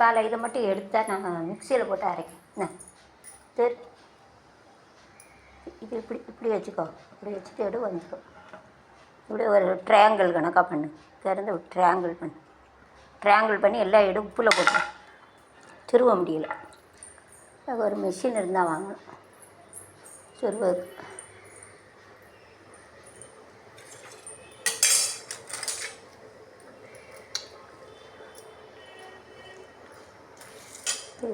பாலை இதை மட்டும் எடுத்தால் நான் மிக்சியில் போட்டு அரைக்கேன். சரி, இது இப்படி வச்சுக்கோ. இப்படி வச்சுட்டு எடு வந்துக்கோ. இப்படி ஒரு ட்ரையாங்கிள் கணக்காக பண்ணு. திறந்து ட்ரையாங்கிள் பண்ணு. ட்ரையாங்கிள் பண்ணி எல்லா இடம் உப்பில் போட்டு திருவ முடியல. ஒரு மிஷின் இருந்தால் வாங்கணும் திருவது.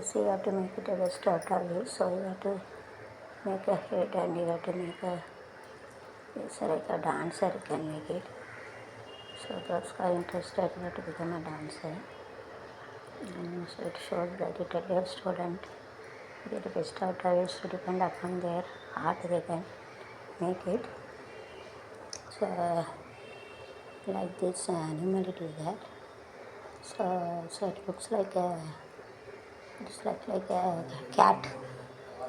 So you have to make it a best out of it. So you have to make a head and you have to make a like a dancer you can make it. So those who are interested you have to become a dancer. So it shows that it a student get the best out of it, so depend upon their art they can make it. So like this animal it is that. So it looks like a cat.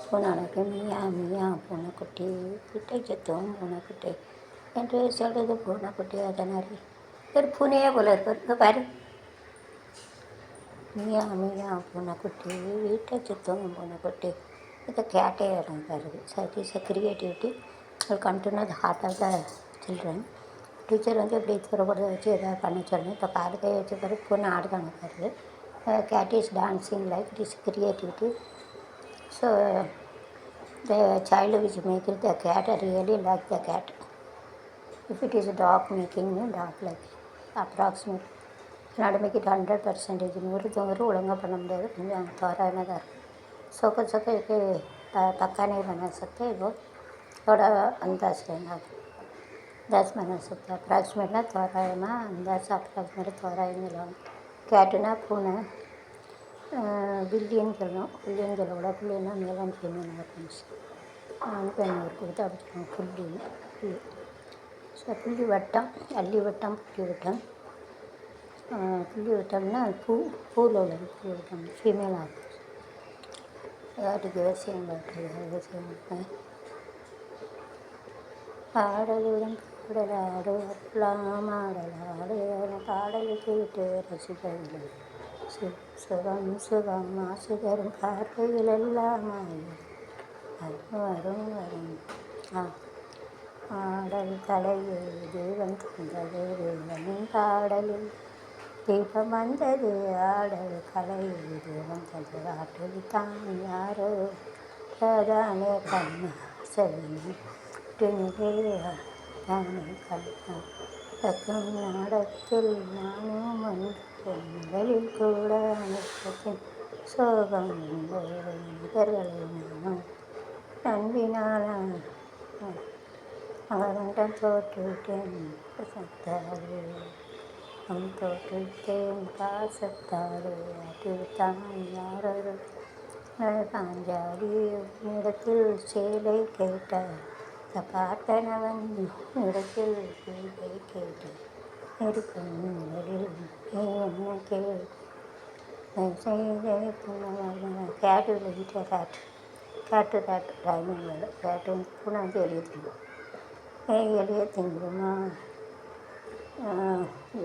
பூனைக்கு மியா மியா பூனைக்குட்டி கிட்டே செத்தோம் பூனைக்குட்டி என்று சொல்கிறது பூனைக்குட்டி. அதனால் ஒரு பூனையே போல இருக்கு பாரு. மியா மியா பூனைக்குட்டி வீட்டை செத்தோம் பூனைக்குட்டி. இந்த கேட்டே வரும் பாரு. So it is a creativity. அது come to know the heart of the children. Teacher வந்து இப்படி தூரக்கூட வச்சு எதாவது பண்ண சொல்லணும். இப்போ காது கை வச்சு பாரு பூனை ஆடுதாங்க பாரு. Cat is dancing like it is creativity. So the child which making the cat really like the cat. If it is a dog making a dog like approximate. Not make it 100%. நூறு ஒழுங்காக பண்ண முடியாது. கொஞ்சம் தோராயமாக தான் இருக்கும். சொக்க पक्का नहीं बना सकते. वो थोड़ा अंदाज रहना. 10 बना सकते. अप्रॉक्सीमेट ना तोरायमा अंदाज अप्रॉक्सीमेट तोरायमा. கேட்டுனா பூனை. பில்லின்னு சொல்லணும். புள்ளின்னு சொல்லக்கூடாது. புள்ளின்னா மேல் அண்ட் ஃபீமேல் ஆர்கன்ஸ். ஆணுக்கு ஒரு கொடுத்து அப்படி சொல்லணும். புள்ளி. ஸோ புள்ளி வட்டம், அள்ளி வட்டம், புள்ளி வட்டம். புள்ளி வட்டம்னா பூவில் உள்ளது. புள்ளி வட்டம் ஃபீமேல் ஆர்கன்ஸ். அதுக்கு விவசாயம் விவசாயம் பாடலுடன் பாடலாடுலாம் ஆடலாடு பாடலை கேட்டு ரசிகர்கள் சுகம் சுகம் ஆசுகரும் பார்வையில் எல்லாம் வரும் வரும். ஆடல் கலையே தெய்வம் தந்தது தேவனின் பாடலில் தீபம் வந்தது. ஆடல் கலையே தெய்வம் தந்தது ஆட்டல் தான் யாரோ தானே கண்ணா சரி தானே கண்ணா தக்கும் நாடத்தில் நானும் ஒன்று முதலில் கூட அனுப்பத்தின் சோகம் இதர்களை நானும் நண்பினான அவரிடம் தோற்றுவிட்டேன் சத்தாரு தோற்றுவிட்டேன் பாசத்தாரு அதுதான் யாரொரு பாஞ்சாலி இடத்தில் சேலை கேட்டார். பார்த்தனவன் இடத்தில் சேலை கேட்டார். இருக்கும் முதலில் என்ன கேட்டு கேட்டு விளையிட்ட கேட்டு டைமிங் வேலை. கேட்டு பூனை வந்து எளிய திங்கும். எளிய திங்குமா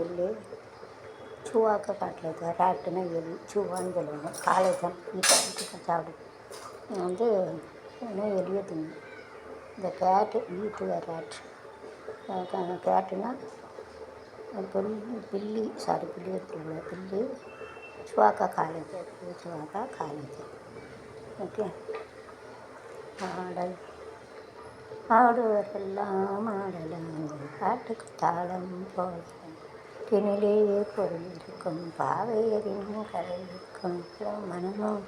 எள்ளு சூவாக்க காட்டுறது. ரேட்டுன்னா எலி சூவான்னு சொல்லுவாங்க. காலேஜம் வீட்டை சாப்பிடுது. வந்து என்ன எளிய திங்கும். இந்த கேட்டு ஈட்டு ரேட். கேட்டுன்னா பில்லி எடுத்துருவோம். பில்லி சுவாக்கா காலேஜ். சுவாக்கா காலேஜ். ஓகே. ஆடல் ஆடுவதெல்லாம் ஆடலாம் பாட்டுக்கு தாளம் போல தினிலே பொருள் இருக்கும் பாவையரின் கரை இருக்கும் மனமும்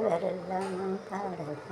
வரலாம் பாடலாம்.